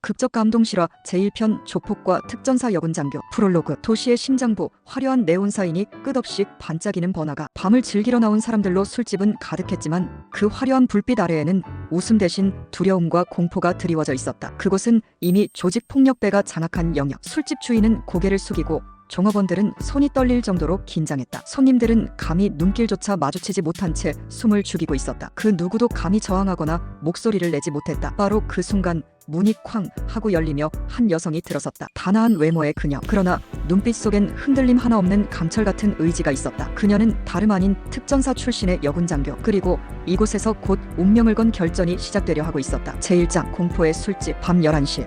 극적 감동 실화 제1편 조폭과 특전사 여군 장교. 프롤로그. 도시의 심장부, 화려한 네온사인이 끝없이 반짝이는 번화가. 밤을 즐기러 나온 사람들로 술집은 가득했지만 그 화려한 불빛 아래에는 웃음 대신 두려움과 공포가 드리워져 있었다. 그곳은 이미 조직폭력배가 장악한 영역. 술집 주인은 고개를 숙이고 종업원들은 손이 떨릴 정도로 긴장했다. 손님들은 감히 눈길조차 마주치지 못한 채 숨을 죽이고 있었다. 그 누구도 감히 저항하거나 목소리를 내지 못했다. 바로 그 순간 문이 쾅 하고 열리며 한 여성이 들어섰다. 단아한 외모의 그녀. 그러나 눈빛 속엔 흔들림 하나 없는 강철 같은 의지가 있었다. 그녀는 다름 아닌 특전사 출신의 여군 장교. 그리고 이곳에서 곧 운명을 건 결전이 시작되려 하고 있었다. 제1장 공포의 술집. 밤 11시.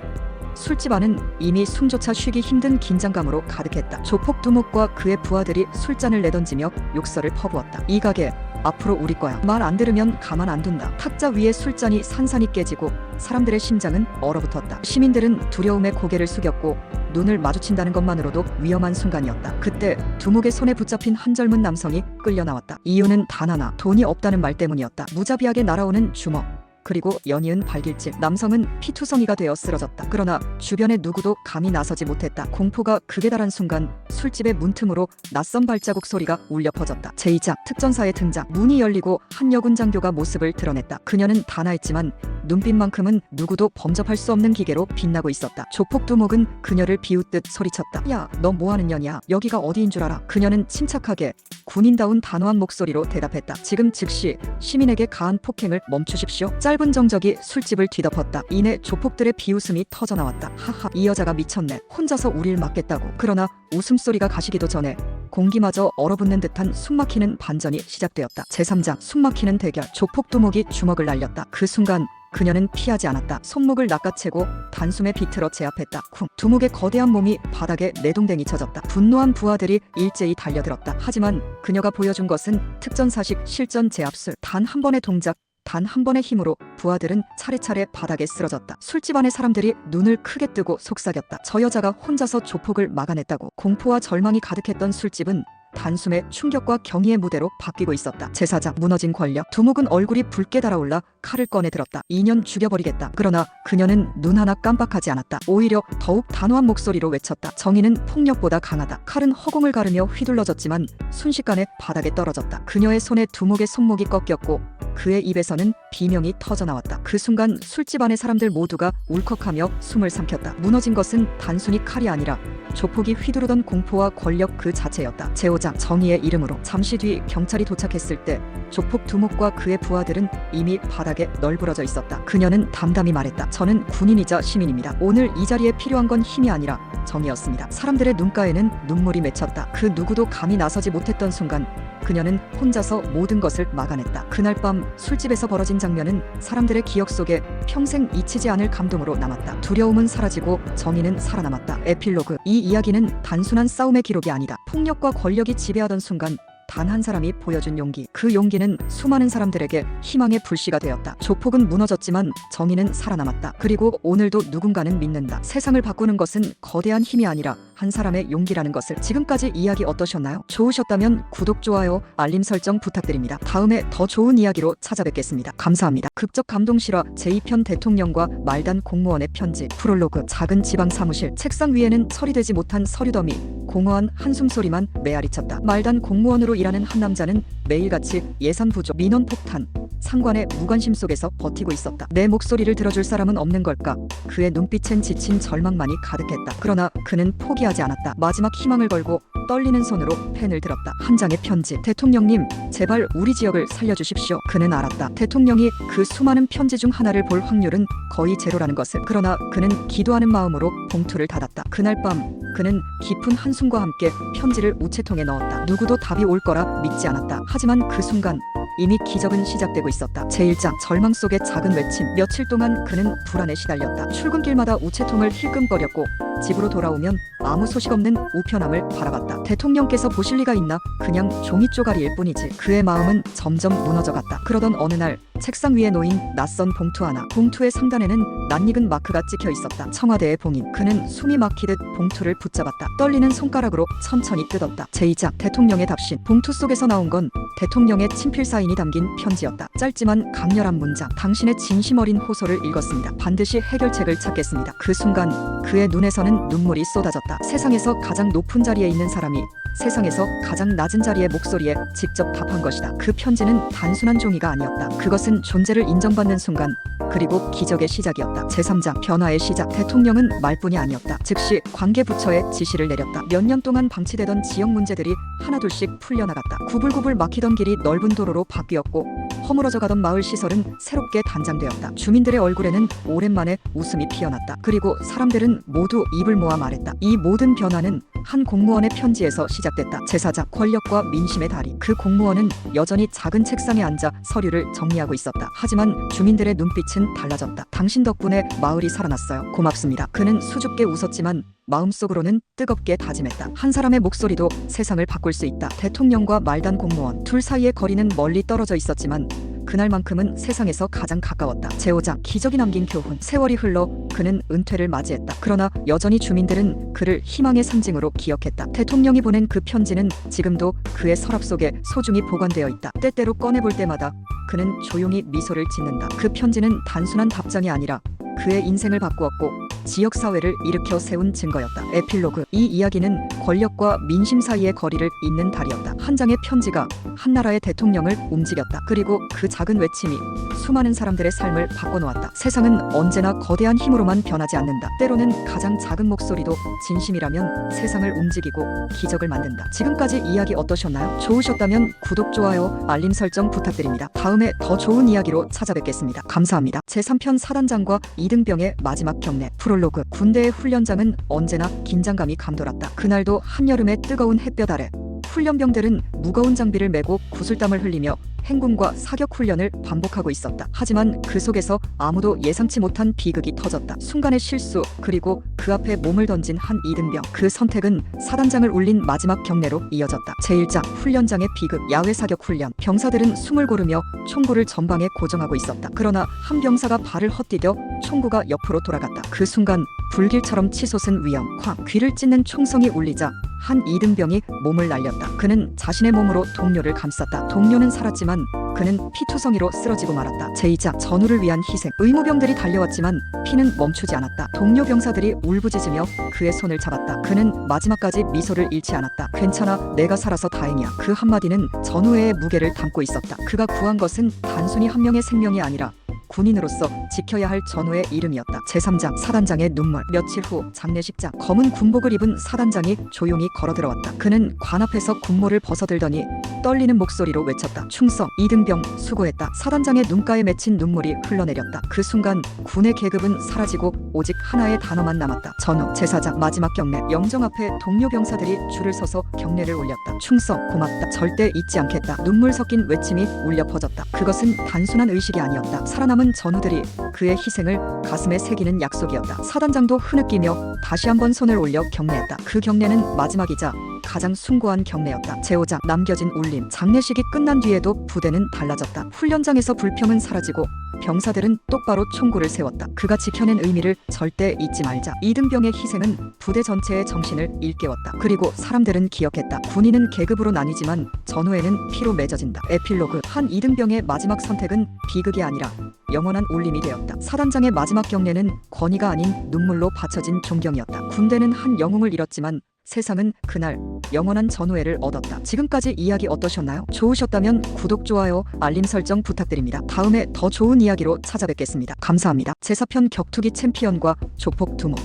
술집 안은 이미 숨조차 쉬기 힘든 긴장감으로 가득했다. 조폭 두목과 그의 부하들이 술잔을 내던지며 욕설을 퍼부었다. 이 가게 앞으로 우리 거야. 말 안 들으면 가만 안 둔다. 탁자 위에 술잔이 산산이 깨지고 사람들의 심장은 얼어붙었다. 시민들은 두려움에 고개를 숙였고 눈을 마주친다는 것만으로도 위험한 순간이었다. 그때 두목의 손에 붙잡힌 한 젊은 남성이 끌려 나왔다. 이유는 단 하나, 돈이 없다는 말 때문이었다. 무자비하게 날아오는 주먹, 그리고 연이은 발길질. 남성은 피투성이가 되어 쓰러졌다. 그러나 주변에 누구도 감히 나서지 못했다. 공포가 극에 달한 순간 술집의 문틈으로 낯선 발자국 소리가 울려 퍼졌다. 제2장 특전사의 등장. 문이 열리고 한 여군 장교가 모습을 드러냈다. 그녀는 단아했지만 눈빛만큼은 누구도 범접할 수 없는 기계로 빛나고 있었다. 조폭 두목은 그녀를 비웃듯 소리쳤다. 야, 너 뭐하는 년이야? 여기가 어디인 줄 알아? 그녀는 침착하게 군인다운 단호한 목소리로 대답했다. 지금 즉시 시민에게 가한 폭행을 멈추십시오. 짧은 정적이 술집을 뒤덮었다. 이내 조폭들의 비웃음이 터져나왔다. 하하, 이 여자가 미쳤네. 혼자서 우릴 막겠다고. 그러나 웃음소리가 가시기도 전에 공기마저 얼어붙는 듯한 숨막히는 반전이 시작되었다. 제3장 숨막히는 대결. 조폭 두목이 주먹을 날렸다. 그 순간 그녀는 피하지 않았다. 손목을 낚아채고 단숨에 비틀어 제압했다. 쿵. 두목의 거대한 몸이 바닥에 내동댕이 쳐졌다. 분노한 부하들이 일제히 달려들었다. 하지만 그녀가 보여준 것은 특전사식 실전 제압술. 단 한 번의 동작, 단 한 번의 힘으로 부하들은 차례차례 바닥에 쓰러졌다. 술집 안의 사람들이 눈을 크게 뜨고 속삭였다. 저 여자가 혼자서 조폭을 막아냈다고. 공포와 절망이 가득했던 술집은 단숨에 충격과 경의의 무대로 바뀌고 있었다. 제4장 무너진 권력. 두목은 얼굴이 붉게 달아올라 칼을 꺼내 들었다. 2년 죽여버리겠다. 그러나 그녀는 눈 하나 깜빡하지 않았다. 오히려 더욱 단호한 목소리로 외쳤다. 정의는 폭력보다 강하다. 칼은 허공을 가르며 휘둘러졌지만 순식간에 바닥에 떨어졌다. 그녀의 손에 두목의 손목이 꺾였고 그의 입에서는 비명이 터져나왔다. 그 순간 술집 안의 사람들 모두가 울컥하며 숨을 삼켰다. 무너진 것은 단순히 칼이 아니라 조폭이 휘두르던 공포와 권력 그 자체였다. 제5장 정의의 이름으로. 잠시 뒤 경찰이 도착했을 때 조폭 두목과 그의 부하들은 이미 바닥에 널브러져 있었다. 그녀는 담담히 말했다. 저는 군인이자 시민입니다. 오늘 이 자리에 필요한 건 힘이 아니라 정의였습니다. 사람들의 눈가에는 눈물이 맺혔다. 그 누구도 감히 나서지 못했던 순간 그녀는 혼자서 모든 것을 막아냈다. 그날 밤 술집에서 벌어진 장면은 사람들의 기억 속에 평생 잊히지 않을 감동으로 남았다. 두려움은 사라지고 정의는 살아남았다. 에필로그. 이 이야기는 단순한 싸움의 기록이 아니다. 폭력과 권력이 지배하던 순간 단 한 사람이 보여준 용기. 그 용기는 수많은 사람들에게 희망의 불씨가 되었다. 조폭은 무너졌지만 정의는 살아남았다. 그리고 오늘도 누군가는 믿는다. 세상을 바꾸는 것은 거대한 힘이 아니라 한 사람의 용기라는 것을. 지금까지 이야기 어떠셨나요? 좋으셨다면 구독, 좋아요, 알림 설정 부탁드립니다. 다음에 더 좋은 이야기로 찾아뵙겠습니다. 감사합니다. 극적 감동 실화 제2편 대통령과 말단 공무원의 편지. 프롤로그. 작은 지방 사무실. 책상 위에는 처리되지 못한 서류 더미, 공허한 한숨소리만 메아리쳤다. 말단 공무원으로 일하는 한 남자는 매일같이 예산 부족, 민원 폭탄, 상관의 무관심 속에서 버티고 있었다. 내 목소리를 들어줄 사람은 없는 걸까? 그의 눈빛엔 지친 절망만이 가득했다. 그러나 그는 포기하지 않았다. 마지막 희망을 걸고 떨리는 손으로 펜을 들었다. 한 장의 편지. 대통령님, 제발 우리 지역을 살려주십시오. 그는 알았다. 대통령이 그 수많은 편지 중 하나를 볼 확률은 거의 제로라는 것을. 그러나 그는 기도하는 마음으로 봉투를 닫았다. 그날 밤 그는 깊은 한숨과 함께 편지를 우체통에 넣었다. 누구도 답이 올 거라 믿지 않았다. 하지만 그 순간 이미 기적은 시작되고 있었다. 제1장 절망 속의 작은 외침. 며칠 동안 그는 불안에 시달렸다. 출근길마다 우체통을 힐끔거렸고 집으로 돌아오면 아무 소식 없는 우편함을 바라봤다. 대통령께서 보실 리가 있나? 그냥 종이 쪼가리일 뿐이지. 그의 마음은 점점 무너져갔다. 그러던 어느 날 책상 위에 놓인 낯선 봉투 하나. 봉투의 상단에는 낯익은 마크가 찍혀 있었다. 청와대의 봉인. 그는 숨이 막히듯 봉투를 붙잡았다. 떨리는 손가락으로 천천히 뜯었다. 제2장 대통령의 답신. 봉투 속에서 나온 건 대통령의 친필 사인이 사인이 담긴 편지였다. 짧지만 강렬한 문장. 당신의 진심 어린 호소를 읽었습니다. 반드시 해결책을 찾겠습니다. 그 순간 그의 눈에서는 눈물이 쏟아졌다. 세상에서 가장 높은 자리에 있는 사람이 세상에서 가장 낮은 자리의 목소리에 직접 답한 것이다. 그 편지는 단순한 종이가 아니었다. 그것은 존재를 인정받는 순간, 그리고 기적의 시작이었다. 제3장 변화의 시작. 대통령은 말뿐이 아니었다. 즉시 관계부처에 지시를 내렸다. 몇 년 동안 방치되던 지역 문제들이 하나둘씩 풀려나갔다. 구불구불 막히던 길이 넓은 도로로 바뀌었고 허물어져 가던 마을 시설은 새롭게 단장되었다. 주민들의 얼굴에는 오랜만에 웃음이 피어났다. 그리고 사람들은 모두 입을 모아 말했다. 이 모든 변화는 한 공무원의 편지에서 시작됐다. 제4장 권력과 민심의 다리. 그 공무원은 여전히 작은 책상에 앉아 서류를 정리하고 있었다. 하지만 주민들의 눈빛은 달라졌다. 당신 덕분에 마을이 살아났어요. 고맙습니다. 그는 수줍게 웃었지만 마음속으로는 뜨겁게 다짐했다. 한 사람의 목소리도 세상을 바꿀 수 있다. 대통령과 말단 공무원 둘 사이의 거리는 멀리 떨어져 있었지만 그날만큼은 세상에서 가장 가까웠다. 제5장 기적이 남긴 교훈. 세월이 흘러 그는 은퇴를 맞이했다. 그러나 여전히 주민들은 그를 희망의 상징으로 기억했다. 대통령이 보낸 그 편지는 지금도 그의 서랍 속에 소중히 보관되어 있다. 때때로 꺼내볼 때마다 그는 조용히 미소를 짓는다. 그 편지는 단순한 답장이 아니라 그의 인생을 바꾸었고 지역사회를 일으켜 세운 증거였다. 에필로그. 이 이야기는 권력과 민심 사이의 거리를 잇는 달이었다. 한 장의 편지가 한 나라의 대통령을 움직였다. 그리고 그 작은 외침이 수많은 사람들의 삶을 바꿔놓았다. 세상은 언제나 거대한 힘으로만 변하지 않는다. 때로는 가장 작은 목소리도 진심이라면 세상을 움직이고 기적을 만든다. 지금까지 이야기 어떠셨나요? 좋으셨다면 구독, 좋아요, 알림 설정 부탁드립니다. 다음에 더 좋은 이야기로 찾아뵙겠습니다. 감사합니다. 제3편 사단장과 이등병의 마지막 경례. 프롤로그. 군대의 훈련장은 언제나 긴장감이 감돌았다. 그날도 한여름의 뜨거운 햇볕 아래 훈련병들은 무거운 장비를 메고 구슬땀을 흘리며 행군과 사격 훈련을 반복하고 있었다. 하지만 그 속에서 아무도 예상치 못한 비극이 터졌다. 순간의 실수, 그리고 그 앞에 몸을 던진 한 이등병. 그 선택은 사단장을 울린 마지막 경례로 이어졌다. 제1장 훈련장의 비극. 야외 사격 훈련. 병사들은 숨을 고르며 총구를 전방에 고정하고 있었다. 그러나 한 병사가 발을 헛디뎌 총구가 옆으로 돌아갔다. 그 순간 불길처럼 치솟은 위험. 쾅. 귀를 찢는 총성이 울리자 한 이등병이 몸을 날렸다. 그는 자신의 몸으로 동료를 감쌌다. 동료는 살았지만 그는 피투성이로 쓰러지고 말았다. 제2장 전우를 위한 희생. 의무병들이 달려왔지만 피는 멈추지 않았다. 동료 병사들이 울부짖으며 그의 손을 잡았다. 그는 마지막까지 미소를 잃지 않았다. 괜찮아, 내가 살아서 다행이야. 그 한마디는 전우회의 무게를 담고 있었다. 그가 구한 것은 단순히 한 명의 생명이 아니라 군인으로서 지켜야 할 전우의 이름이었다. 제3장 사단장의 눈물. 며칠 후 장례식장. 검은 군복을 입은 사단장이 조용히 걸어들어왔다. 그는 관 앞에서 군모를 벗어들더니 떨리는 목소리로 외쳤다. 충성, 이등병 수고했다. 사단장의 눈가에 맺힌 눈물이 흘러내렸다. 그 순간 군의 계급은 사라지고 오직 하나의 단어만 남았다. 전우. 제4장 마지막 경례. 영정 앞에 동료 병사들이 줄을 서서 경례를 올렸다. 충성, 고맙다. 절대 잊지 않겠다. 눈물 섞인 외침이 울려 퍼졌다. 그것은 단순한 의식이 아니었다. 살아남은 전우들이 그의 희생을 가슴에 새기는 약속이었다. 사단장도 흐느끼며 다시 한번 손을 올려 경례했다. 그 경례는 마지막이자 가장 숭고한 경례였다. 제5장 남겨진 울림. 장례식이 끝난 뒤에도 부대는 달라졌다. 훈련장에서 불평은 사라지고 병사들은 똑바로 총구를 세웠다. 그가 지켜낸 의미를 절대 잊지 말자. 이등병의 희생은 부대 전체의 정신을 일깨웠다. 그리고 사람들은 기억했다. 군인은 계급으로 나뉘지만 전후에는 피로 맺어진다. 에필로그. 한 이등병의 마지막 선택은 비극이 아니라 영원한 울림이 되었다. 사단장의 마지막 경례는 권위가 아닌 눈물로 바쳐진 존경이었다. 군대는 한 영웅을 잃었지만 세상은 그날 영원한 전우회를 얻었다. 지금까지 이야기 어떠셨나요? 좋으셨다면 구독, 좋아요, 알림 설정 부탁드립니다. 다음에 더 좋은 이야기로 찾아뵙겠습니다. 감사합니다. 제4편 격투기 챔피언과 조폭 두목.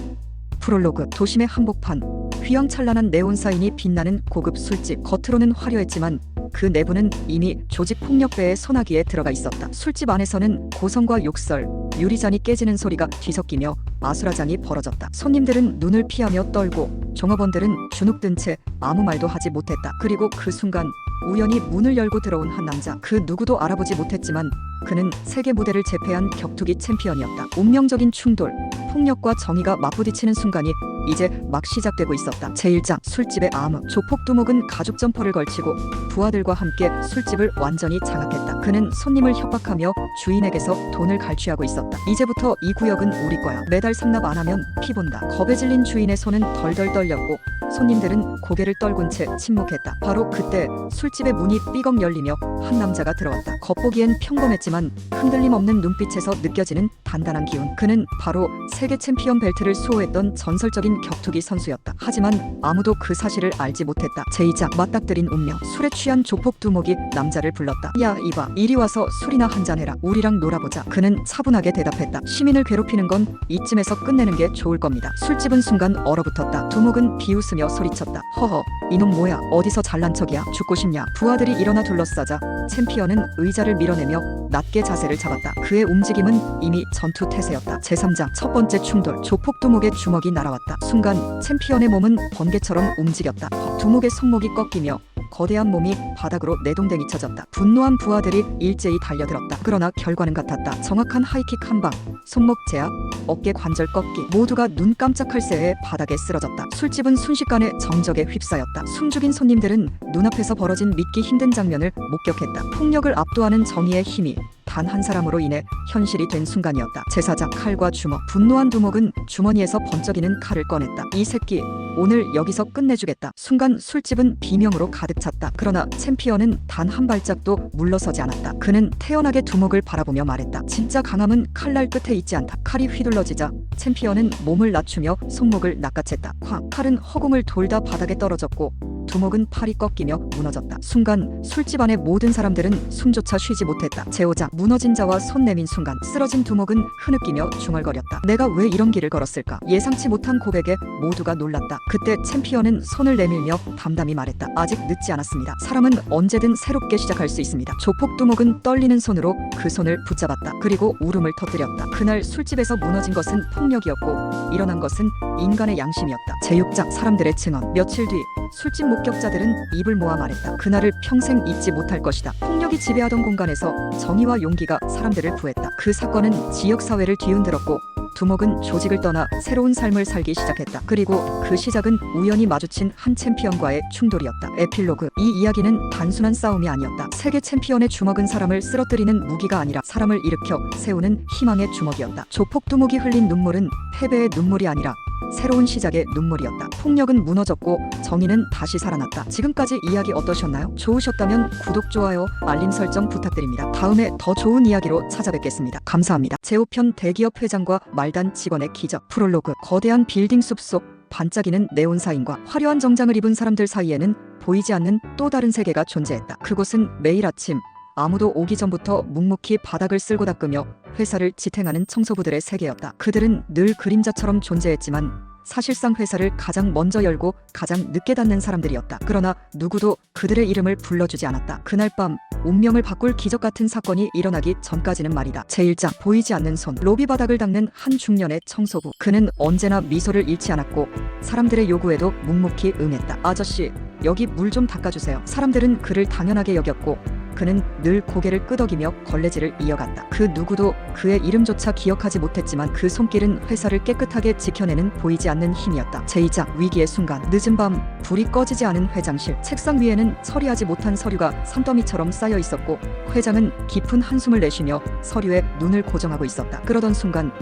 프롤로그. 도심의 한복판. 휘황찬란한 네온 사인이 빛나는 고급 술집. 겉으로는 화려했지만 그 내부는 이미 조직 폭력배의 소나기에 들어가 있었다. 술집 안에서는 고성과 욕설, 유리잔이 깨지는 소리가 뒤섞이며 아수라장이 벌어졌다. 손님들은 눈을 피하며 떨고 종업원들은 주눅든 채 아무 말도 하지 못했다. 그리고 그 순간 우연히 문을 열고 들어온 한 남자. 그 누구도 알아보지 못했지만 그는 세계 무대를 제패한 격투기 챔피언이었다. 운명적인 충돌, 폭력과 정의가 맞부딪히는 순간이 이제 막 시작되고 있었다. 제1장 술집의 암흑. 조폭 두목은 가죽 점퍼를 걸치고 부하들과 함께 술집을 완전히 장악했다. 그는 손님을 협박하며 주인에게서 돈을 갈취하고 있었다. 이제부터 이 구역은 우리 거야. 매달 상납 안 하면 피 본다. 겁에 질린 주인의 손은 덜덜 떨렸고 손님들은 고개를 떨군 채 침묵했다. 바로 그때 술집의 문이 삐걱 열리며 한 남자가 들어왔다. 겉보기엔 평범했지만 흔들림 없는 눈빛에서 느껴지는 단단한 기운. 그는 바로 세계 챔피언 벨트를 수호했던 전설적인 격투기 선수였다. 하지만 아무도 그 사실을 알지 못했다. 제이자 맞닥뜨린 운명. 술에 취한 조폭 두목이 남자를 불렀다. 야 이봐, 이리 와서 술이나 한잔해라. 우리랑 놀아보자. 그는 차분하게 대답했다. 시민을 괴롭히는 건 이쯤에서 끝내는 게 좋을 겁니다. 술집은 순간 얼어붙었다. 두목은 비웃으며 소리쳤다. 허허, 이놈 뭐야? 어디서 잘난 척이야? 죽고 싶냐? 부하들이 일어나 둘러싸자 챔피언은 의자를 밀어내며 낮게 자세를 잡았다. 그의 움직임은 이미 전투 태세였다. 제3장 첫 번째 충돌. 조폭 두목의 주먹이 날아왔다. 순간 챔피언의 몸은 번개처럼 움직였다. 두목의 손목이 꺾이며 거대한 몸이 바닥으로 내동댕이 쳐졌다. 분노한 부하들이 일제히 달려들었다. 그러나 결과는 같았다. 정확한 하이킥 한 방, 손목 제압, 어깨 관절 꺾기. 모두가 눈 깜짝할 새에 바닥에 쓰러졌다. 술집은 순식간에 정적에 휩싸였다. 숨죽인 손님들은 눈앞에서 벌어진 믿기 힘든 장면을 목격했다. 폭력을 압도하는 정의의 힘이 단 한 사람으로 인해 현실이 된 순간이었다. 제사장 칼과 주먹. 분노한 두목은 주머니에서 번쩍이는 칼을 꺼냈다. 이 새끼, 오늘 여기서 끝내주겠다. 순간 술집은 비명으로 가득 찼다. 그러나 챔피언은 단 한 발짝도 물러서지 않았다. 그는 태연하게 두목을 바라보며 말했다. 진짜 강함은 칼날 끝에 있지 않다. 칼이 휘둘러지자 챔피언은 몸을 낮추며 손목을 낚아챘다. 쾅! 칼은 허공을 돌다 바닥에 떨어졌고 두목은 팔이 꺾이며 무너졌다. 순간 술집 안의 모든 사람들은 숨조차 쉬지 못했다. 제5장 무너진 자와 손 내민 순간 쓰러진 두목은 흐느끼며 중얼거렸다. 내가 왜 이런 길을 걸었을까? 예상치 못한 고백에 모두가 놀랐다. 그때 챔피언은 손을 내밀며 담담히 말했다. 아직 늦지 않았습니다. 사람은 언제든 새롭게 시작할 수 있습니다. 조폭 두목은 떨리는 손으로 그 손을 붙잡았다. 그리고 울음을 터뜨렸다. 그날 술집에서 무너진 것은 폭력이었고 일어난 것은 인간의 양심이었다. 제6장 사람들의 증언. 며칠 뒤 술집 목격자들은 입을 모아 말했다. 그날을 평생 잊지 못할 것이다. 폭력이 지배하던 공간에서 정의와 용기가 사람들을 구했다. 그 사건은 지역사회를 뒤흔들었고 두목은 조직을 떠나 새로운 삶을 살기 시작했다. 그리고 그 시작은 우연히 마주친 한 챔피언과의 충돌이었다. 에필로그. 이 이야기는 단순한 싸움이 아니었다. 세계 챔피언의 주먹은 사람을 쓰러뜨리는 무기가 아니라 사람을 일으켜 세우는 희망의 주먹이었다. 조폭 두목이 흘린 눈물은 패배의 눈물이 아니라 새로운 시작의 눈물이었다. 폭력은 무너졌고 정의는 다시 살아났다. 지금까지 이야기 어떠셨나요? 좋으셨다면 구독, 좋아요, 알림 설정 부탁드립니다. 다음에 더 좋은 이야기로 찾아뵙겠습니다. 감사합니다. 제5편 대기업 회장과 말단 직원의 기적. 프롤로그. 거대한 빌딩 숲속 반짝이는 네온사인과 화려한 정장을 입은 사람들 사이에는 보이지 않는 또 다른 세계가 존재했다. 그곳은 매일 아침 아무도 오기 전부터 묵묵히 바닥을 쓸고 닦으며 회사를 지탱하는 청소부들의 세계였다. 그들은 늘 그림자처럼 존재했지만 사실상 회사를 가장 먼저 열고 가장 늦게 닫는 사람들이었다. 그러나 누구도 그들의 이름을 불러주지 않았다. 그날 밤 운명을 바꿀 기적 같은 사건이 일어나기 전까지는 말이다. 제1장 보이지 않는 손. 로비 바닥을 닦는 한 중년의 청소부. 그는 언제나 미소를 잃지 않았고 사람들의 요구에도 묵묵히 응했다. 아저씨, 여기 물 좀 닦아주세요. 사람들은 그를 당연하게 여겼고 그는 늘 고개를 끄덕이며 걸레질을 이어갔다. 그 누구도 그의 이름조차 기억하지 못했지만 그 손길은 회사를 깨끗하게 지켜내는 보이지 않는 힘이었다. 제2장 위기의 순간. 늦은 밤 불이 꺼지지 않은 회장실. 책상 위에는 처리하지 못한 서류가 산더미처럼 쌓여 있었고 회장은 깊은 한숨을 내쉬며 서류에 눈을 고정하고 있었다. 그러던 순간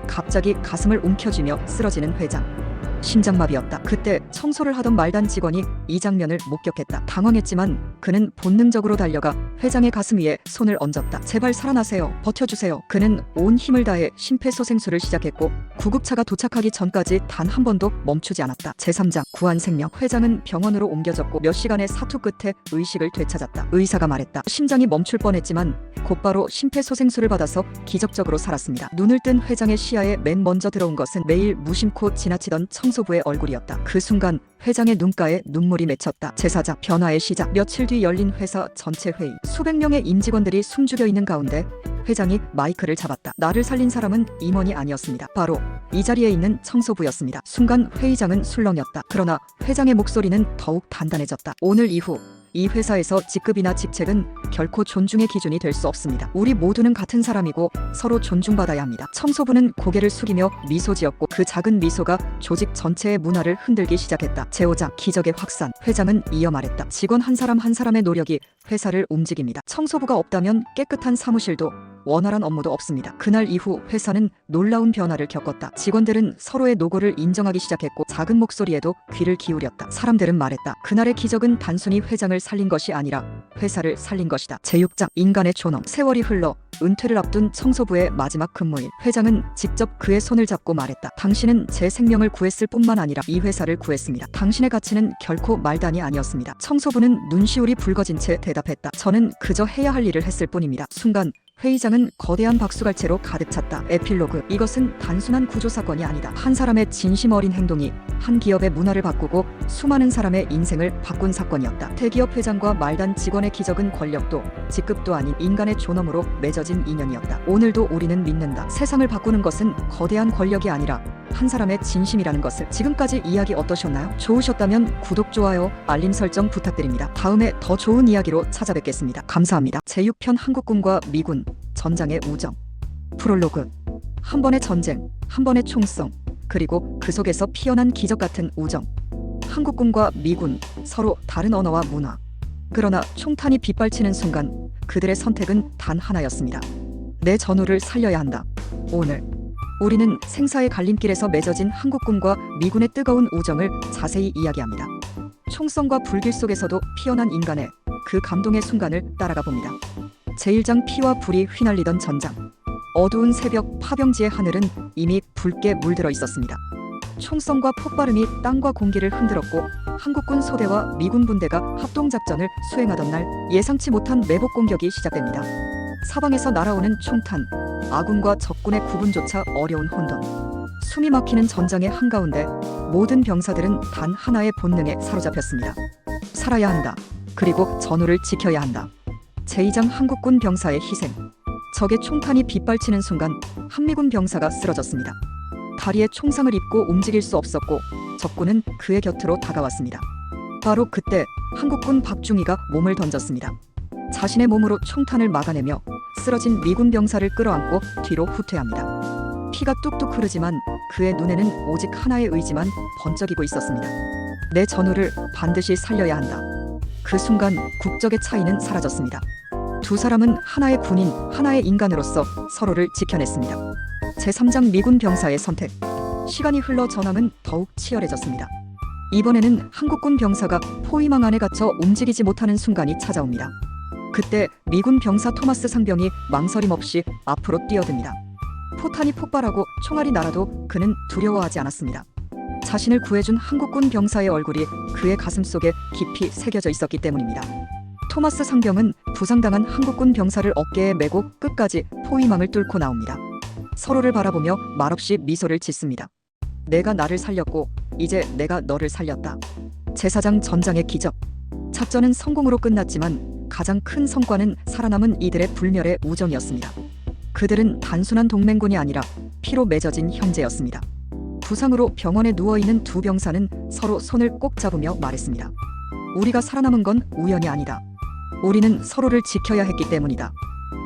갑자기 가슴을 움켜쥐며 쓰러지는 회장. 심장마비였다. 그때 청소를 하던 말단 직원이 이 장면을 목격했다. 당황했지만 그는 본능적으로 달려가 회장의 가슴 위에 손을 얹었다. 제발 살아나세요. 버텨주세요. 그는 온 힘을 다해 심폐소생술을 시작했고 구급차가 도착하기 전까지 단 한 번도 멈추지 않았다. 제3장 구한 생명. 회장은 병원으로 옮겨졌고 몇 시간의 사투 끝에 의식을 되찾았다. 의사가 말했다. 심장이 멈출 뻔했지만 곧바로 심폐소생술을 받아서 기적적으로 살았습니다. 눈을 뜬 회장의 시야에 맨 먼저 들어온 것은 매일 무심코 지나치던 청소부의 얼굴이었다. 그 순간 회장의 눈가에 눈물이 맺혔다. 제4장 변화의 시작. 며칠 뒤 열린 회사 전체 회의. 수백 명의 임직원들이 숨죽여 있는 가운데 회장이 마이크를 잡았다. 나를 살린 사람은 임원이 아니었습니다. 바로 이 자리에 있는 청소부였습니다. 순간 회의장은 술렁였다. 그러나 회장의 목소리는 더욱 단단해졌다. 오늘 이후 이 회사에서 직급이나 직책은 결코 존중의 기준이 될 수 없습니다. 우리 모두는 같은 사람이고 서로 존중받아야 합니다. 청소부는 고개를 숙이며 미소 지었고 그 작은 미소가 조직 전체의 문화를 흔들기 시작했다. 제5장 기적의 확산. 회장은 이어 말했다. 직원 한 사람 한 사람의 노력이 회사를 움직입니다. 청소부가 없다면 깨끗한 사무실도 원활한 업무도 없습니다. 그날 이후 회사는 놀라운 변화를 겪었다. 직원들은 서로의 노고를 인정하기 시작했고 작은 목소리에도 귀를 기울였다. 사람들은 말했다. 그날의 기적은 단순히 회장을 살린 것이 아니라 회사를 살린 것이다. 제6장 인간의 존엄. 세월이 흘러 은퇴를 앞둔 청소부의 마지막 근무일, 회장은 직접 그의 손을 잡고 말했다. 당신은 제 생명을 구했을 뿐만 아니라 이 회사를 구했습니다. 당신의 가치는 결코 말단이 아니었습니다. 청소부는 눈시울이 붉어진 채 대답했다. 저는 그저 해야 할 일을 했을 뿐입니다. 순간 회의장은 거대한 박수갈채로 가득 찼다. 에필로그. 이것은 단순한 구조사건이 아니다. 한 사람의 진심 어린 행동이 한 기업의 문화를 바꾸고 수많은 사람의 인생을 바꾼 사건이었다. 대기업 회장과 말단 직원의 기적은 권력도 직급도 아닌 인간의 존엄으로 맺어진 인연이었다. 오늘도 우리는 믿는다. 세상을 바꾸는 것은 거대한 권력이 아니라 한 사람의 진심이라는 것을. 지금까지 이야기 어떠셨나요? 좋으셨다면 구독, 좋아요, 알림 설정 부탁드립니다. 다음에 더 좋은 이야기로 찾아뵙겠습니다. 감사합니다. 제6편 한국군과 미군 전장의 우정. 프롤로그. 한 번의 전쟁, 한 번의 총성, 그리고 그 속에서 피어난 기적 같은 우정. 한국군과 미군, 서로 다른 언어와 문화. 그러나 총탄이 빗발치는 순간 그들의 선택은 단 하나였습니다. 내 전우를 살려야 한다. 오늘 우리는 생사의 갈림길에서 맺어진 한국군과 미군의 뜨거운 우정을 자세히 이야기합니다. 총성과 불길 속에서도 피어난 인간의 그 감동의 순간을 따라가 봅니다. 제1장 피와 불이 휘날리던 전장. 어두운 새벽 파병지의 하늘은 이미 붉게 물들어 있었습니다. 총성과 폭발음이 땅과 공기를 흔들었고 한국군 소대와 미군 분대가 합동작전을 수행하던 날 예상치 못한 매복 공격이 시작됩니다. 사방에서 날아오는 총탄, 아군과 적군의 구분조차 어려운 혼돈. 숨이 막히는 전장의 한가운데 모든 병사들은 단 하나의 본능에 사로잡혔습니다. 살아야 한다. 그리고 전우를 지켜야 한다. 제2장 한국군 병사의 희생. 적의 총탄이 빗발치는 순간 한미군 병사가 쓰러졌습니다. 다리에 총상을 입고 움직일 수 없었고 적군은 그의 곁으로 다가왔습니다. 바로 그때 한국군 박중희가 몸을 던졌습니다. 자신의 몸으로 총탄을 막아내며 쓰러진 미군 병사를 끌어안고 뒤로 후퇴합니다. 피가 뚝뚝 흐르지만 그의 눈에는 오직 하나의 의지만 번쩍이고 있었습니다. 내 전우를 반드시 살려야 한다. 그 순간 국적의 차이는 사라졌습니다. 두 사람은 하나의 군인, 하나의 인간으로서 서로를 지켜냈습니다. 제3장 미군 병사의 선택. 시간이 흘러 전황은 더욱 치열해졌습니다. 이번에는 한국군 병사가 포위망 안에 갇혀 움직이지 못하는 순간이 찾아옵니다. 그때 미군 병사 토마스 상병이 망설임 없이 앞으로 뛰어듭니다. 포탄이 폭발하고 총알이 날아도 그는 두려워하지 않았습니다. 자신을 구해준 한국군 병사의 얼굴이 그의 가슴 속에 깊이 새겨져 있었기 때문입니다. 토마스 상병은 부상당한 한국군 병사를 어깨에 메고 끝까지 포위망을 뚫고 나옵니다. 서로를 바라보며 말없이 미소를 짓습니다. 내가 나를 살렸고 이제 내가 너를 살렸다. 제4장 전장의 기적. 작전은 성공으로 끝났지만 가장 큰 성과는 살아남은 이들의 불멸의 우정이었습니다. 그들은 단순한 동맹군이 아니라 피로 맺어진 형제였습니다. 부상으로 병원에 누워있는 두 병사는 서로 손을 꼭 잡으며 말했습니다. 우리가 살아남은 건 우연이 아니다. 우리는 서로를 지켜야 했기 때문이다.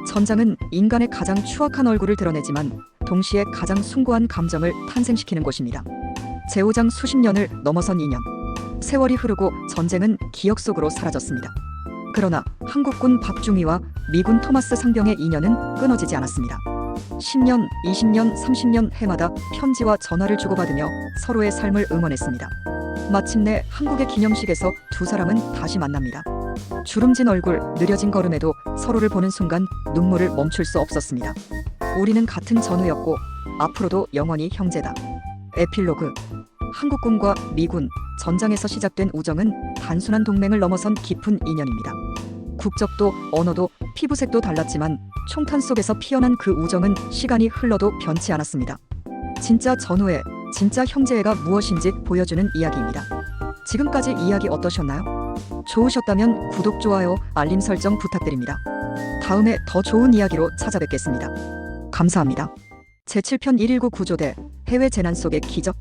전장은 인간의 가장 추악한 얼굴을 드러내지만 동시에 가장 숭고한 감정을 탄생시키는 곳입니다. 제5장 수십 년을 넘어선 인연. 세월이 흐르고 전쟁은 기억 속으로 사라졌습니다. 그러나 한국군 박중희와 미군 토마스 상병의 인연은 끊어지지 않았습니다. 10년, 20년, 30년 해마다 편지와 전화를 주고받으며 서로의 삶을 응원했습니다. 마침내 한국의 기념식에서 두 사람은 다시 만납니다. 주름진 얼굴, 느려진 걸음에도 서로를 보는 순간 눈물을 멈출 수 없었습니다. 우리는 같은 전우였고 앞으로도 영원히 형제다. 에필로그. 한국군과 미군, 전장에서 시작된 우정은 단순한 동맹을 넘어선 깊은 인연입니다. 국적도 언어도 피부색도 달랐지만 총탄 속에서 피어난 그 우정은 시간이 흘러도 변치 않았습니다. 진짜 전우애, 진짜 형제애가 무엇인지 보여주는 이야기입니다. 지금까지 이야기 어떠셨나요? 좋으셨다면 구독, 좋아요, 알림 설정 부탁드립니다. 다음에 더 좋은 이야기로 찾아뵙겠습니다. 감사합니다. 제7편 119 구조대, 해외 재난 속의 기적.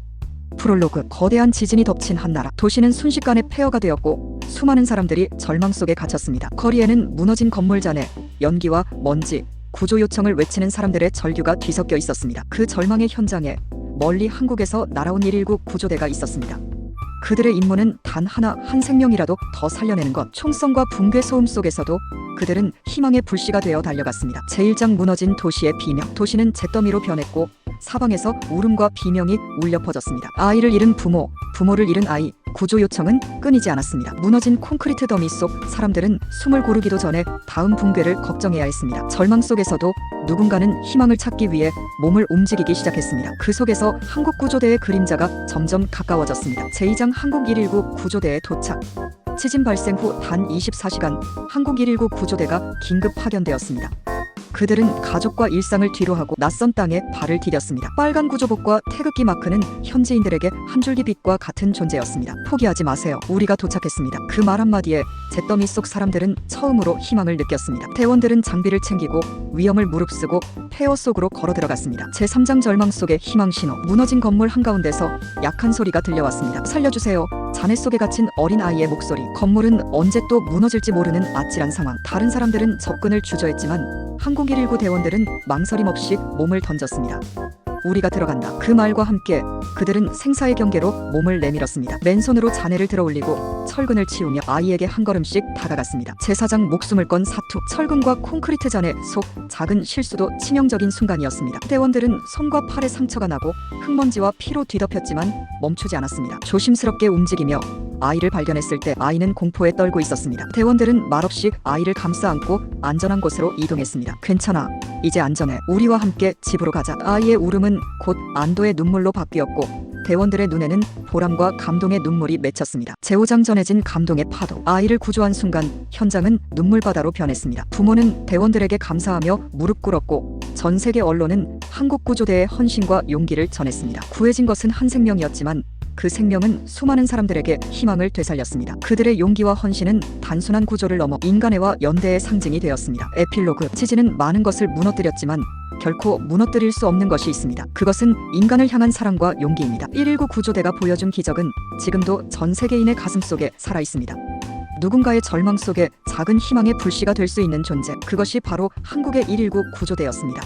프롤로그. 거대한 지진이 덮친 한 나라. 도시는 순식간에 폐허가 되었고 수많은 사람들이 절망 속에 갇혔습니다. 거리에는 무너진 건물 잔해 연기와 먼지, 구조 요청을 외치는 사람들의 절규가 뒤섞여 있었습니다. 그 절망의 현장에 멀리 한국에서 날아온 119 구조대가 있었습니다. 그들의 임무는 단 하나, 한 생명이라도 더 살려내는 것. 총성과 붕괴 소음 속에서도 그들은 희망의 불씨가 되어 달려갔습니다. 제1장 무너진 도시의 비명. 도시는 잿더미로 변했고 사방에서 울음과 비명이 울려 퍼졌습니다. 아이를 잃은 부모, 부모를 잃은 아이, 구조 요청은 끊이지 않았습니다. 무너진 콘크리트 더미 속 사람들은 숨을 고르기도 전에 다음 붕괴를 걱정해야 했습니다. 절망 속에서도 누군가는 희망을 찾기 위해 몸을 움직이기 시작했습니다. 그 속에서 한국구조대의 그림자가 점점 가까워졌습니다. 제2장 한국 119 구조대의 도착. 지진 발생 후 단 24시간 한국 119 구조대가 긴급 파견되었습니다. 그들은 가족과 일상을 뒤로하고 낯선 땅에 발을 디뎠습니다. 빨간 구조복과 태극기 마크는 현지인들에게 한 줄기 빛과 같은 존재였습니다. 포기하지 마세요. 우리가 도착했습니다. 그 말 한마디에 잿더미 속 사람들은 처음으로 희망을 느꼈습니다. 대원들은 장비를 챙기고 위험을 무릅쓰고 폐허 속으로 걸어 들어갔습니다. 제3장 절망 속의 희망 신호. 무너진 건물 한가운데서 약한 소리가 들려왔습니다. 살려주세요. 잔해 속에 갇힌 어린 아이의 목소리. 건물은 언제 또 무너질지 모르는 아찔한 상황. 다른 사람들은 접근을 주저했지만 한국 119 대원들은 망설임 없이 몸을 던졌습니다. 우리가 들어간다. 그 말과 함께 그들은 생사의 경계로 몸을 내밀었습니다. 맨손으로 잔해를 들어올리고 철근을 치우며 아이에게 한 걸음씩 다가갔습니다. 제4장 목숨을 건 사투. 철근과 콘크리트 잔해 속 작은 실수도 치명적인 순간이었습니다. 대원들은 손과 팔에 상처가 나고 흙먼지와 피로 뒤덮였지만 멈추지 않았습니다. 조심스럽게 움직이며 아이를 발견했을 때 아이는 공포에 떨고 있었습니다. 대원들은 말없이 아이를 감싸 안고 안전한 곳으로 이동했습니다. 괜찮아. 이제 안전해. 우리와 함께 집으로 가자. 아이의 울음은 곧 안도의 눈물로 바뀌었고 대원들의 눈에는 보람과 감동의 눈물이 맺혔습니다. 제5장 전해진 감동의 파도. 아이를 구조한 순간 현장은 눈물바다로 변했습니다. 부모는 대원들에게 감사하며 무릎 꿇었고 전 세계 언론은 한국구조대의 헌신과 용기를 전했습니다. 구해진 것은 한 생명이었지만 그 생명은 수많은 사람들에게 희망을 되살렸습니다. 그들의 용기와 헌신은 단순한 구조를 넘어 인간애와 연대의 상징이 되었습니다. 에필로그. 지진은 많은 것을 무너뜨렸지만 결코 무너뜨릴 수 없는 것이 있습니다. 그것은 인간을 향한 사랑과 용기입니다. 119 구조대가 보여준 기적은 지금도 전 세계인의 가슴속에 살아있습니다. 누군가의 절망 속에 작은 희망의 불씨가 될 수 있는 존재. 그것이 바로 한국의 119 구조대였습니다.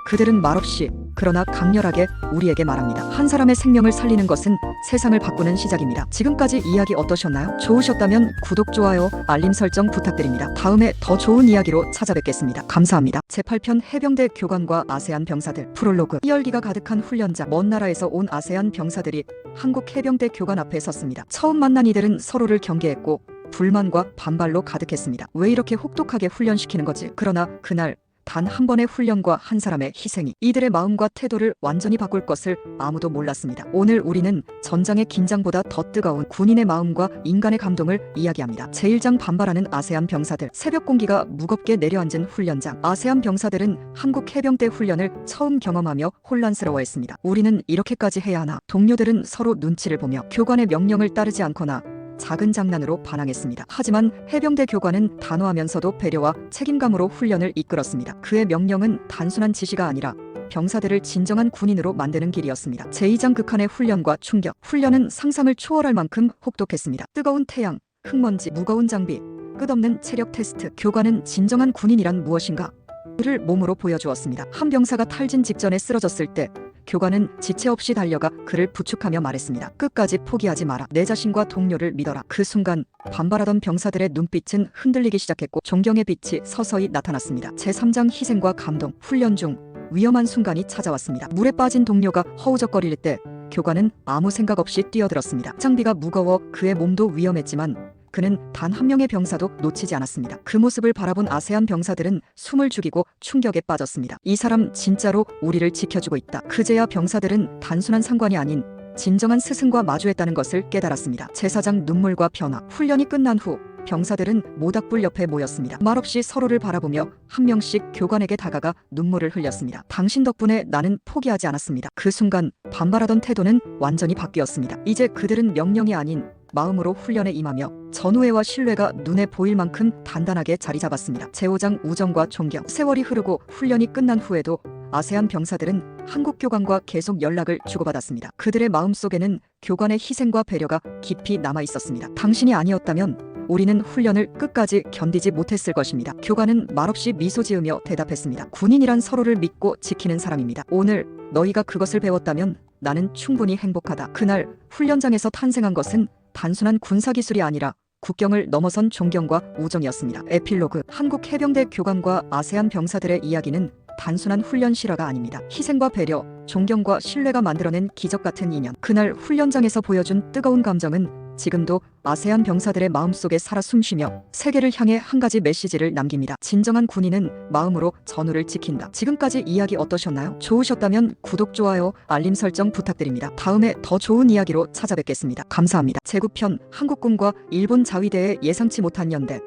그들은 말없이 그러나 강렬하게 우리에게 말합니다. 한 사람의 생명을 살리는 것은 세상을 바꾸는 시작입니다. 지금까지 이야기 어떠셨나요? 좋으셨다면 구독, 좋아요, 알림 설정 부탁드립니다. 다음에 더 좋은 이야기로 찾아뵙겠습니다. 감사합니다. 제8편 해병대 교관과 아세안 병사들. 프롤로그. 열기가 가득한 훈련장. 먼 나라에서 온 아세안 병사들이 한국 해병대 교관 앞에 섰습니다. 처음 만난 이들은 서로를 경계했고 불만과 반발로 가득했습니다. 왜 이렇게 혹독하게 훈련시키는 거지? 그러나 그날 단 한 번의 훈련과 한 사람의 희생이 이들의 마음과 태도를 완전히 바꿀 것을 아무도 몰랐습니다. 오늘 우리는 전장의 긴장보다 더 뜨거운 군인의 마음과 인간의 감동을 이야기합니다. 제1장 반발하는 아세안 병사들. 새벽 공기가 무겁게 내려앉은 훈련장. 아세안 병사들은 한국 해병대 훈련을 처음 경험하며 혼란스러워했습니다. 우리는 이렇게까지 해야 하나? 동료들은 서로 눈치를 보며 교관의 명령을 따르지 않거나 작은 장난으로 반항했습니다. 하지만 해병대 교관은 단호하면서도 배려와 책임감으로 훈련을 이끌었습니다. 그의 명령은 단순한 지시가 아니라 병사들을 진정한 군인으로 만드는 길이었습니다. 제2장 극한의 훈련과 충격. 훈련은 상상을 초월할 만큼 혹독했습니다. 뜨거운 태양, 흙먼지, 무거운 장비, 끝없는 체력 테스트. 교관은 진정한 군인이란 무엇인가? 그를 몸으로 보여주었습니다. 한 병사가 탈진 직전에 쓰러졌을 때 교관은 지체 없이 달려가 그를 부축하며 말했습니다. 끝까지 포기하지 마라. 내 자신과 동료를 믿어라. 그 순간 반발하던 병사들의 눈빛은 흔들리기 시작했고 존경의 빛이 서서히 나타났습니다. 제3장 희생과 감동. 훈련 중 위험한 순간이 찾아왔습니다. 물에 빠진 동료가 허우적거릴 때 교관은 아무 생각 없이 뛰어들었습니다. 장비가 무거워 그의 몸도 위험했지만 그는 단 한 명의 병사도 놓치지 않았습니다. 그 모습을 바라본 아세안 병사들은 숨을 죽이고 충격에 빠졌습니다. 이 사람 진짜로 우리를 지켜주고 있다. 그제야 병사들은 단순한 상관이 아닌 진정한 스승과 마주했다는 것을 깨달았습니다. 제4장 눈물과 변화. 훈련이 끝난 후 병사들은 모닥불 옆에 모였습니다. 말없이 서로를 바라보며 한 명씩 교관에게 다가가 눈물을 흘렸습니다. 당신 덕분에 나는 포기하지 않았습니다. 그 순간 반발하던 태도는 완전히 바뀌었습니다. 이제 그들은 명령이 아닌 마음으로 훈련에 임하며 전우애와 신뢰가 눈에 보일 만큼 단단하게 자리 잡았습니다. 제5장 우정과 존경. 세월이 흐르고 훈련이 끝난 후에도 아세안 병사들은 한국 교관과 계속 연락을 주고받았습니다. 그들의 마음속에는 교관의 희생과 배려가 깊이 남아 있었습니다. 당신이 아니었다면 우리는 훈련을 끝까지 견디지 못했을 것입니다. 교관은 말없이 미소 지으며 대답했습니다. 군인이란 서로를 믿고 지키는 사람입니다. 오늘 너희가 그것을 배웠다면 나는 충분히 행복하다. 그날 훈련장에서 탄생한 것은 단순한 군사기술이 아니라 국경을 넘어선 존경과 우정이었습니다. 에필로그. 한국 해병대 교관과 아세안 병사들의 이야기는 단순한 훈련 실화가 아닙니다. 희생과 배려, 존경과 신뢰가 만들어낸 기적 같은 인연. 그날 훈련장에서 보여준 뜨거운 감정은 지금도 아세안 병사들의 마음속에 살아 숨쉬며 세계를 향해 한 가지 메시지를 남깁니다. 진정한 군인은 마음으로 전우를 지킨다. 지금까지 이야기 어떠셨나요? 좋으셨다면 구독, 좋아요, 알림 설정 부탁드립니다. 다음에 더 좋은 이야기로 찾아뵙겠습니다. 감사합니다. 제9편 한국군과 일본 자위대의 예상치 못한 연대.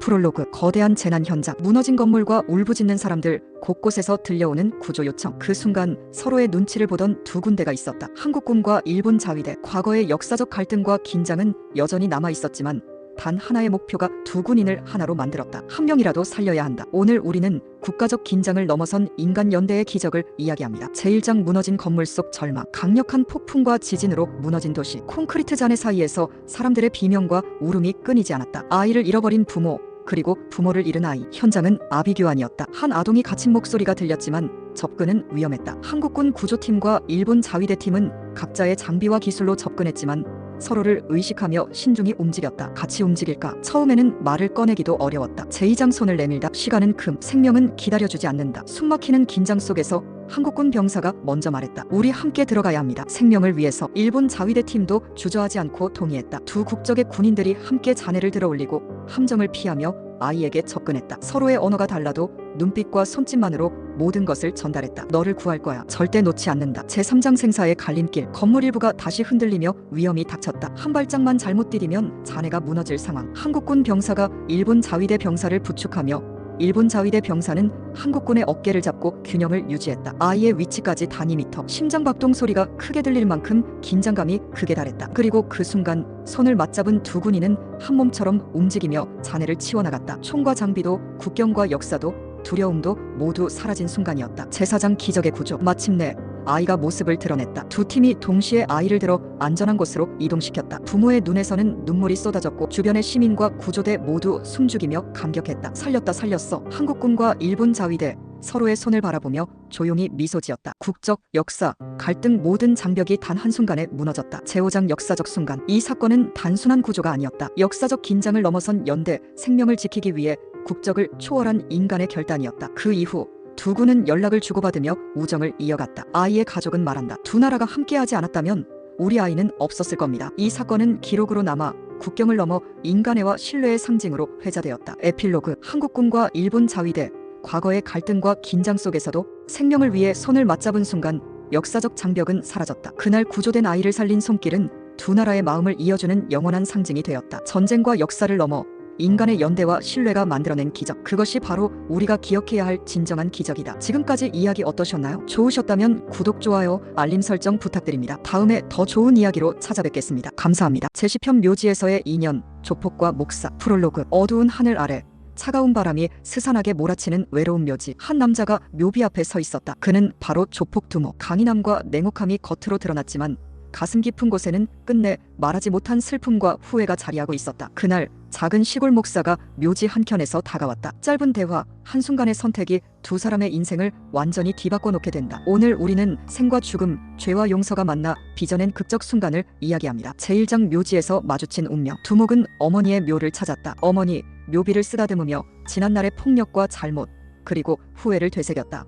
프롤로그. 거대한 재난 현장. 무너진 건물과 울부짖는 사람들, 곳곳에서 들려오는 구조 요청. 그 순간 서로의 눈치를 보던 두 군대가 있었다. 한국군과 일본 자위대. 과거의 역사적 갈등과 긴장은 여전히 남아 있었지만 단 하나의 목표가 두 군인을 하나로 만들었다. 한 명이라도 살려야 한다. 오늘 우리는 국가적 긴장을 넘어선 인간 연대의 기적을 이야기합니다. 제1장. 무너진 건물 속 절망. 강력한 폭풍과 지진으로 무너진 도시. 콘크리트 잔해 사이에서 사람들의 비명과 울음이 끊이지 않았다. 아이를 잃어버린 부모, 그리고 부모를 잃은 아이. 현장은 아비규환이었다. 한 아동이 갇힌 목소리가 들렸지만 접근은 위험했다. 한국군 구조팀과 일본 자위대팀은 각자의 장비와 기술로 접근했지만 서로를 의식하며 신중히 움직였다. 같이 움직일까? 처음에는 말을 꺼내기도 어려웠다. 제2장. 손을 내밀다. 시간은 금, 생명은 기다려주지 않는다. 숨막히는 긴장 속에서 한국군 병사가 먼저 말했다. 우리 함께 들어가야 합니다. 생명을 위해서. 일본 자위대 팀도 주저하지 않고 동의했다. 두 국적의 군인들이 함께 잔해를 들어올리고 함정을 피하며 아이에게 접근했다. 서로의 언어가 달라도 눈빛과 손짓만으로 모든 것을 전달했다. 너를 구할 거야. 절대 놓지 않는다. 제3장. 생사의 갈림길. 건물 일부가 다시 흔들리며 위험이 닥쳤다. 한 발짝만 잘못 디디면 잔해가 무너질 상황. 한국군 병사가 일본 자위대 병사를 부축하며 일본 자위대 병사는 한국군의 어깨를 잡고 균형을 유지했다. 아이의 위치까지 단위 미터. 심장박동 소리가 크게 들릴 만큼 긴장감이 극에 달했다. 그리고 그 순간 손을 맞잡은 두 군인은 한 몸처럼 움직이며 잔해를 치워나갔다. 총과 장비도 국경과 역사도 두려움도 모두 사라진 순간이었다. 제4장. 기적의 구조. 마침내 아이가 모습을 드러냈다. 두 팀이 동시에 아이를 들어 안전한 곳으로 이동시켰다. 부모의 눈에서는 눈물이 쏟아졌고 주변의 시민과 구조대 모두 숨죽이며 감격했다. 살렸다, 살렸어. 한국군과 일본 자위대 서로의 손을 바라보며 조용히 미소 지었다. 국적, 역사, 갈등 모든 장벽이 단 한순간에 무너졌다. 제5장. 역사적 순간. 이 사건은 단순한 구조가 아니었다. 역사적 긴장을 넘어선 연대, 생명을 지키기 위해 국적을 초월한 인간의 결단이었다. 그 이후 두 군은 연락을 주고받으며 우정을 이어갔다. 아이의 가족은 말한다. 두 나라가 함께하지 않았다면 우리 아이는 없었을 겁니다. 이 사건은 기록으로 남아 국경을 넘어 인간애와 신뢰의 상징으로 회자되었다. 에필로그. 한국군과 일본 자위대. 과거의 갈등과 긴장 속에서도 생명을 위해 손을 맞잡은 순간 역사적 장벽은 사라졌다. 그날 구조된 아이를 살린 손길은 두 나라의 마음을 이어주는 영원한 상징이 되었다. 전쟁과 역사를 넘어 인간의 연대와 신뢰가 만들어낸 기적. 그것이 바로 우리가 기억해야 할 진정한 기적이다. 지금까지 이야기 어떠셨나요? 좋으셨다면 구독, 좋아요, 알림 설정 부탁드립니다. 다음에 더 좋은 이야기로 찾아뵙겠습니다. 감사합니다. 제10편. 묘지에서의 인연. 조폭과 목사. 프롤로그. 어두운 하늘 아래 차가운 바람이 스산하게 몰아치는 외로운 묘지. 한 남자가 묘비 앞에 서 있었다. 그는 바로 조폭 두목. 강인함과 냉혹함이 겉으로 드러났지만 가슴 깊은 곳에는 끝내 말하지 못한 슬픔과 후회가 자리하고 있었다. 그날 작은 시골 목사가 묘지 한켠에서 다가왔다. 짧은 대화, 한순간의 선택이 두 사람의 인생을 완전히 뒤바꿔 놓게 된다. 오늘 우리는 생과 죽음, 죄와 용서가 만나 빚어낸 극적 순간을 이야기합니다. 제1장. 묘지에서 마주친 운명. 두목은 어머니의 묘를 찾았다. 어머니, 묘비를 쓰다듬으며 지난날의 폭력과 잘못, 그리고 후회를 되새겼다.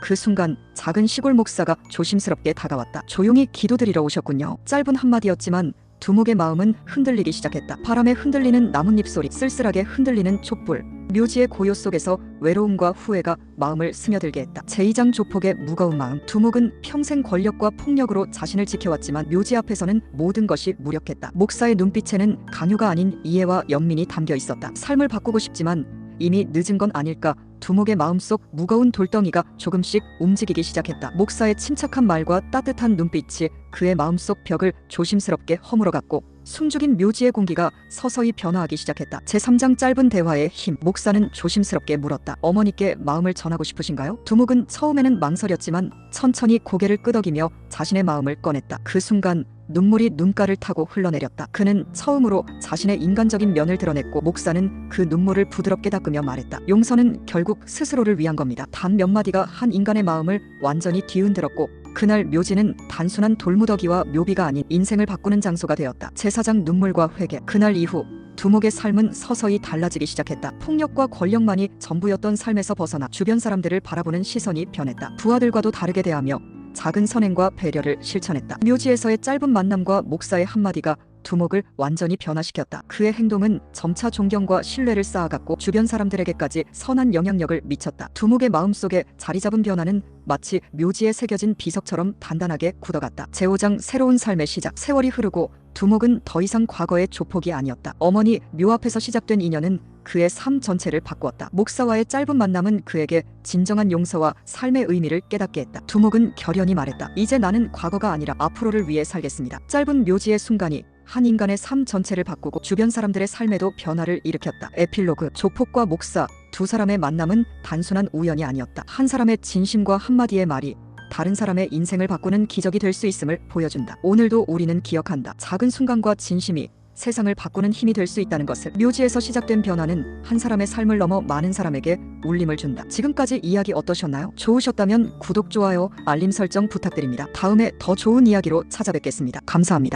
그 순간 작은 시골 목사가 조심스럽게 다가왔다. 조용히 기도드리러 오셨군요. 짧은 한마디였지만 두목의 마음은 흔들리기 시작했다. 바람에 흔들리는 나뭇잎 소리, 쓸쓸하게 흔들리는 촛불. 묘지의 고요 속에서 외로움과 후회가 마음을 스며들게 했다. 제2장. 조폭의 무거운 마음. 두목은 평생 권력과 폭력으로 자신을 지켜왔지만 묘지 앞에서는 모든 것이 무력했다. 목사의 눈빛에는 강요가 아닌 이해와 연민이 담겨 있었다. 삶을 바꾸고 싶지만 이미 늦은 건 아닐까. 두목의 마음속 무거운 돌덩이가 조금씩 움직이기 시작했다. 목사의 침착한 말과 따뜻한 눈빛이 그의 마음속 벽을 조심스럽게 허물어갔고 숨죽인 묘지의 공기가 서서히 변화하기 시작했다. 제3장. 짧은 대화의 힘. 목사는 조심스럽게 물었다. 어머니께 마음을 전하고 싶으신가요? 두목은 처음에는 망설였지만 천천히 고개를 끄덕이며 자신의 마음을 꺼냈다. 그 순간 눈물이 눈가를 타고 흘러내렸다. 그는 처음으로 자신의 인간적인 면을 드러냈고 목사는 그 눈물을 부드럽게 닦으며 말했다. 용서는 결국 스스로를 위한 겁니다. 단 몇 마디가 한 인간의 마음을 완전히 뒤흔들었고 그날 묘지는 단순한 돌무더기와 묘비가 아닌 인생을 바꾸는 장소가 되었다. 제사장 눈물과 회개. 그날 이후 두목의 삶은 서서히 달라지기 시작했다. 폭력과 권력만이 전부였던 삶에서 벗어나 주변 사람들을 바라보는 시선이 변했다. 부하들과도 다르게 대하며 작은 선행과 배려를 실천했다. 묘지에서의 짧은 만남과 목사의 한마디가 두목을 완전히 변화시켰다. 그의 행동은 점차 존경과 신뢰를 쌓아갔고 주변 사람들에게까지 선한 영향력을 미쳤다. 두목의 마음속에 자리잡은 변화는 마치 묘지에 새겨진 비석처럼 단단하게 굳어갔다. 제5장 새로운 삶의 시작. 세월이 흐르고 두목은 더 이상 과거의 조폭이 아니었다. 어머니 묘 앞에서 시작된 인연은 그의 삶 전체를 바꾸었다. 목사와의 짧은 만남은 그에게 진정한 용서와 삶의 의미를 깨닫게 했다. 두목은 결연히 말했다. 이제 나는 과거가 아니라 앞으로를 위해 살겠습니다. 짧은 묘지의 순간이 한 인간의 삶 전체를 바꾸고 주변 사람들의 삶에도 변화를 일으켰다. 에필로그. 조폭과 목사 두 사람의 만남은 단순한 우연이 아니었다. 한 사람의 진심과 한마디의 말이 다른 사람의 인생을 바꾸는 기적이 될 수 있음을 보여준다. 오늘도 우리는 기억한다. 작은 순간과 진심이 세상을 바꾸는 힘이 될 수 있다는 것을. 묘지에서 시작된 변화는 한 사람의 삶을 넘어 많은 사람에게 울림을 준다. 지금까지 이야기 어떠셨나요? 좋으셨다면 구독, 좋아요, 알림 설정 부탁드립니다. 다음에 더 좋은 이야기로 찾아뵙겠습니다. 감사합니다.